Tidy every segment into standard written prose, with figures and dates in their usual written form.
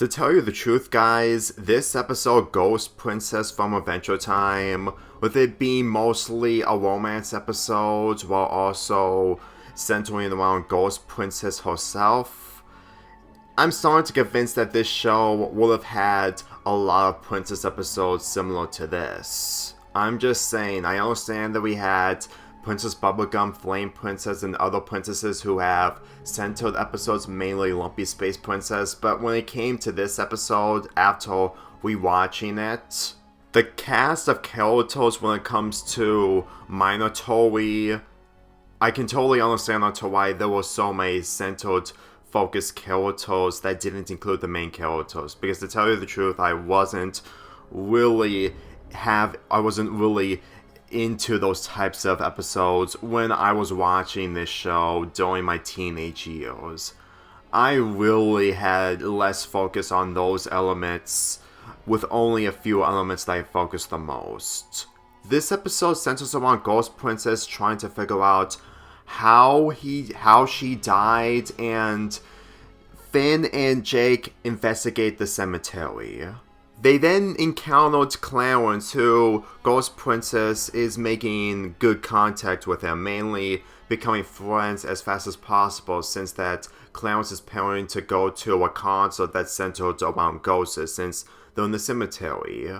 To tell you the truth, guys, this episode, Ghost Princess from Adventure Time, with it being mostly a romance episode while also centering around Ghost Princess herself, I'm starting to convince that this show would have had a lot of princess episodes similar to this. I'm just saying, I understand that we had Princess Bubblegum, Flame Princess, and other princesses who have centered episodes, mainly Lumpy Space Princess, but when it came to this episode, after rewatching it, the cast of characters when it comes to minor Toei, I can totally understand onto why there were so many centered, focused characters that didn't include the main characters, because to tell you the truth, I wasn't really into those types of episodes when I was watching this show during my teenage years. I really had less focus on those elements, with only a few elements that I focused the most. This episode centers around Ghost Princess trying to figure out how she died, and Finn and Jake investigate the cemetery. They then encountered Clarence, who Ghost Princess is making good contact with him, mainly becoming friends as fast as possible, since that Clarence is planning to go to a concert that's centered around ghosts, since they're in the cemetery.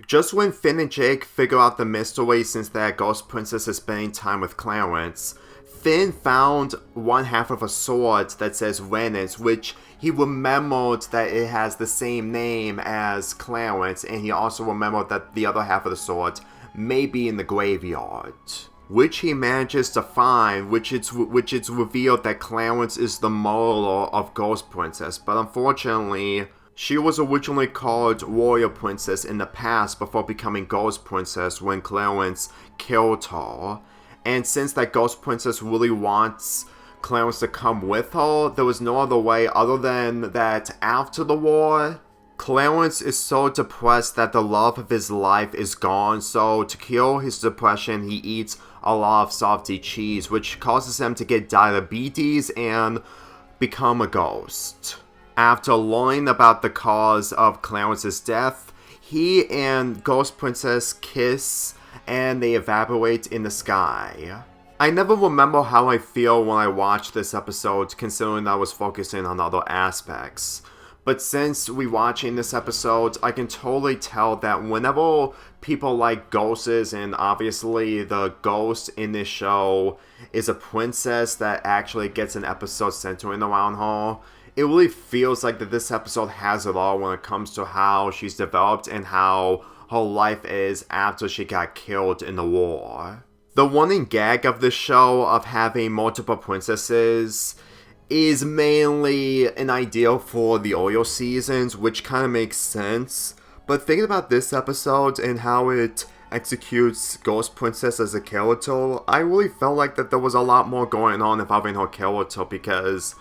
Just when Finn and Jake figure out the mystery, since that Ghost Princess is spending time with Clarence, Finn found one half of a sword that says Renus, which he remembered that it has the same name as Clarence, and he also remembered that the other half of the sword may be in the graveyard, which he manages to find, which it's revealed that Clarence is the murderer of Ghost Princess, but unfortunately, she was originally called Warrior Princess in the past before becoming Ghost Princess when Clarence killed her. And since that Ghost Princess really wants Clarence to come with her, there was no other way other than that after the war, Clarence is so depressed that the love of his life is gone, so to cure his depression, he eats a lot of softy cheese, which causes him to get diabetes and become a ghost. After learning about the cause of Clarence's death, he and Ghost Princess kiss and they evaporate in the sky. I never remember how I feel when I watch this episode, considering I was focusing on other aspects. But since rewatching this episode, I can totally tell that whenever people like ghosts, and obviously the ghost in this show is a princess that actually gets an episode centering around her, it really feels like that this episode has it all when it comes to how she's developed and how her life is after she got killed in the war. The running gag of the show of having multiple princesses is mainly an idea for the earlier seasons, which kind of makes sense. But thinking about this episode and how it executes Ghost Princess as a character, I really felt like that there was a lot more going on involving her character, because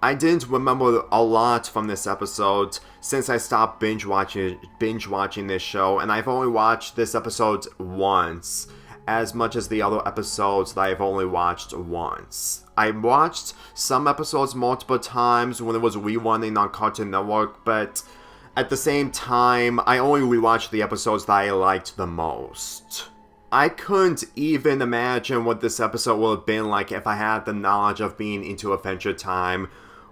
I didn't remember a lot from this episode since I stopped binge watching this show, and I've only watched this episode once, as much as the other episodes that I've only watched once. I watched some episodes multiple times when it was rerunning on Cartoon Network, but at the same time, I only rewatched the episodes that I liked the most. I couldn't even imagine what this episode would have been like if I had the knowledge of being into Adventure Time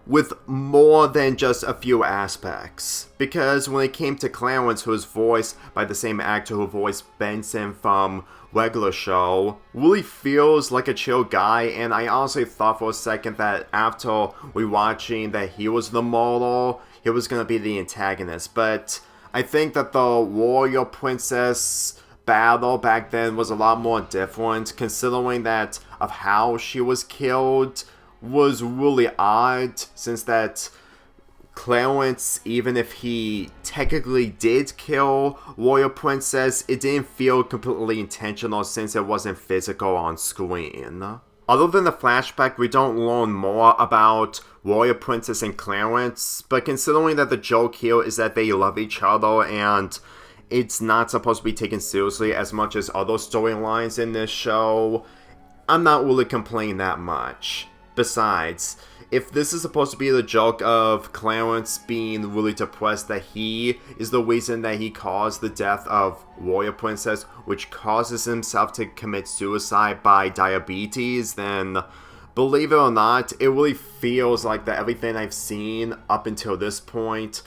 with more than just a few aspects. Because when it came to Clarence, who was voiced by the same actor who voiced Benson from regular show, really feels like a chill guy, and I honestly thought for a second that after rewatching that he was the murderer, he was gonna be the antagonist. But I think that the Warrior Princess battle back then was a lot more different, considering that of how she was killed was really odd, since that Clarence, even if he technically did kill Warrior Princess, it didn't feel completely intentional since it wasn't physical on screen. Other than the flashback, we don't learn more about Warrior Princess and Clarence, but considering that the joke here is that they love each other and it's not supposed to be taken seriously as much as other storylines in this show, I'm not really complaining that much. Besides, if this is supposed to be the joke of Clarence being really depressed that he is the reason that he caused the death of Warrior Princess, which causes himself to commit suicide by diabetes, then believe it or not, it really feels like that everything I've seen up until this point,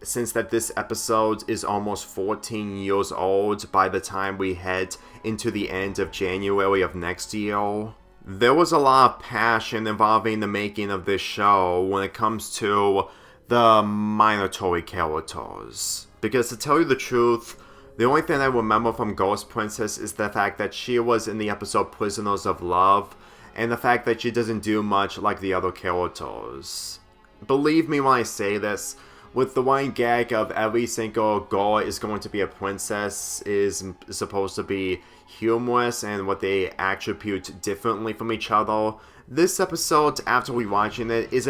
since that this episode is almost 14 years old by the time we head into the end of January of next year, there was a lot of passion involving the making of this show when it comes to the Minatori characters. Because to tell you the truth, the only thing I remember from Ghost Princess is the fact that she was in the episode Prisoners of Love, and the fact that she doesn't do much like the other characters. Believe me when I say this, with the running gag of every single girl is going to be a princess is supposed to be humorous and what they attribute differently from each other, this episode, after rewatching it, is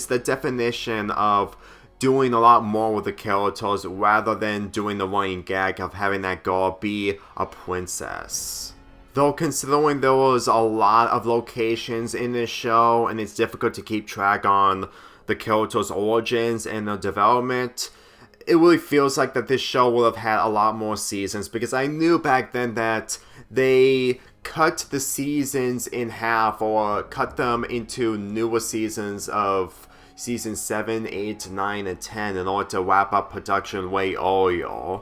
the definition of doing a lot more with the characters rather than doing the running gag of having that girl be a princess. Though considering there was a lot of locations in this show and it's difficult to keep track on the characters' origins and their development, it really feels like that this show would have had a lot more seasons, because I knew back then that they cut the seasons in half or cut them into newer seasons of season 7, 8, 9, and 10 in order to wrap up production way earlier.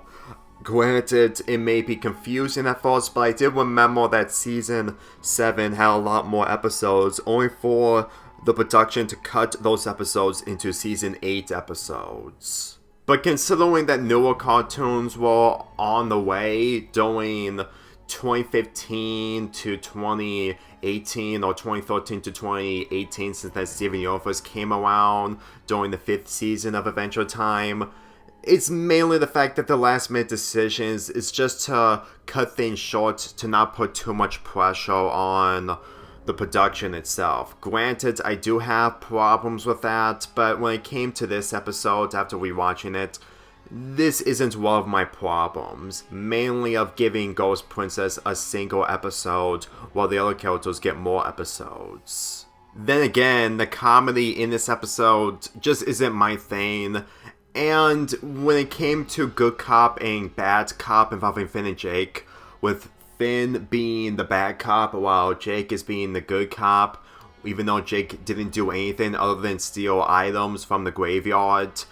Granted, it may be confusing at first, but I did remember that season 7 had a lot more episodes, only for the production to cut those episodes into season 8 episodes. But considering that newer cartoons were on the way during 2015 to 2018 or 2013 to 2018, since that Steven Universe came around during the 5th season of Adventure Time, it's mainly the fact that the last minute decisions is just to cut things short, to not put too much pressure on the production itself. Granted, I do have problems with that, but when it came to this episode, after rewatching it, this isn't one of my problems, mainly of giving Ghost Princess a single episode while the other characters get more episodes. Then again, the comedy in this episode just isn't my thing, and when it came to Good Cop and Bad Cop involving Finn and Jake, with Finn being the bad cop while Jake is being the good cop, even though Jake didn't do anything other than steal items from the graveyard,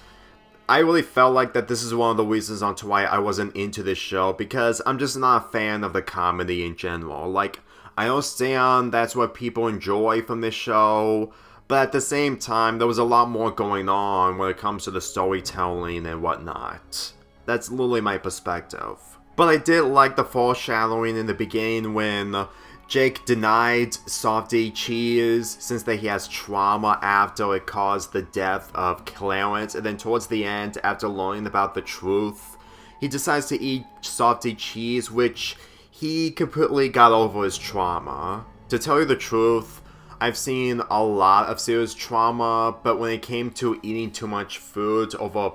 I really felt like that this is one of the reasons onto why I wasn't into this show, because I'm just not a fan of the comedy in general. Like, I understand that's what people enjoy from this show, but at the same time, there was a lot more going on when it comes to the storytelling and whatnot. That's literally my perspective. But I did like the foreshadowing in the beginning when Jake denied Softy Cheese since that he has trauma after it caused the death of Clarence, and then towards the end, after learning about the truth, he decides to eat Softy Cheese, which he completely got over his trauma. To tell you the truth, I've seen a lot of serious trauma, but when it came to eating too much food over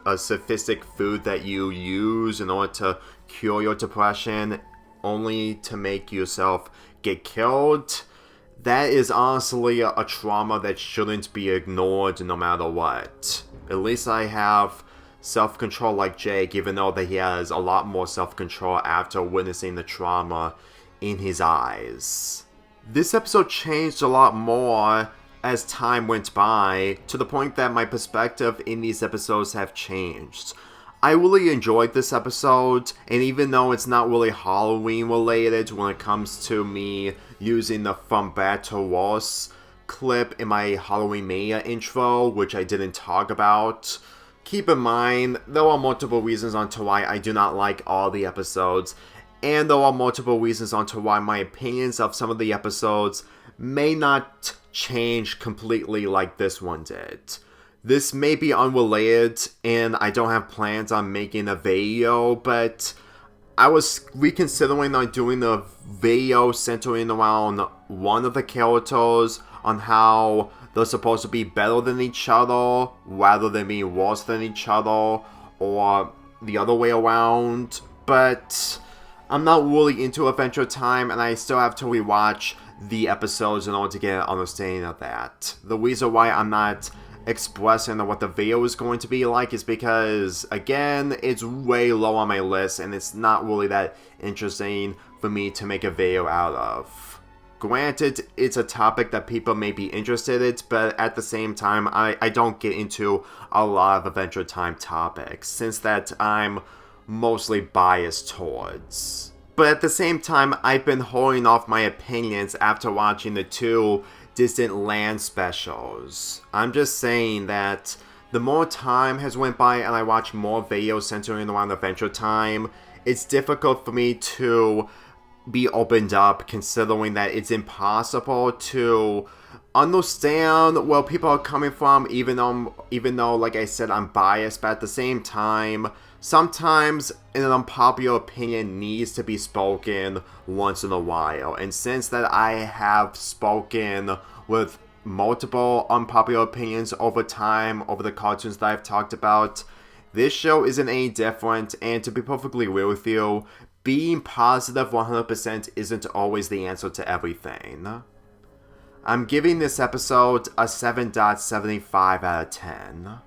a sophisticated food that you use in order to cure your depression, only to make yourself get killed, that is honestly a trauma that shouldn't be ignored no matter what. At least I have self-control like Jake, even though that he has a lot more self-control after witnessing the trauma in his eyes. This episode changed a lot more as time went by, to the point that my perspective in these episodes have changed. I really enjoyed this episode, and even though it's not really Halloween related when it comes to me using the From Bad to Worse clip in my Halloween Mania intro, which I didn't talk about, keep in mind, there are multiple reasons onto why I do not like all the episodes, and there are multiple reasons onto why my opinions of some of the episodes may not change completely like this one did. This may be unrelated, and I don't have plans on making a video, but I was reconsidering on doing a video centering around one of the characters on how they're supposed to be better than each other, rather than being worse than each other, or the other way around, but I'm not really into Adventure Time, and I still have to rewatch the episodes in order to get an understanding of that. The reason why I'm not expressing what the video is going to be like is because, again, it's way low on my list and it's not really that interesting for me to make a video out of. Granted, it's a topic that people may be interested in, but at the same time, I don't get into a lot of Adventure Time topics, since that I'm mostly biased towards. But at the same time, I've been holding off my opinions after watching the 2 Distant Land specials. I'm just saying that the more time has went by and I watch more videos centering around Adventure Time, it's difficult for me to be opened up, considering that it's impossible to understand where people are coming from, even though, like I said, I'm biased, but at the same time, sometimes an unpopular opinion needs to be spoken once in a while. And since that I have spoken with multiple unpopular opinions over time, over the cartoons that I've talked about, this show isn't any different. And to be perfectly real with you, being positive 100% isn't always the answer to everything. I'm giving this episode a 7.75 out of 10.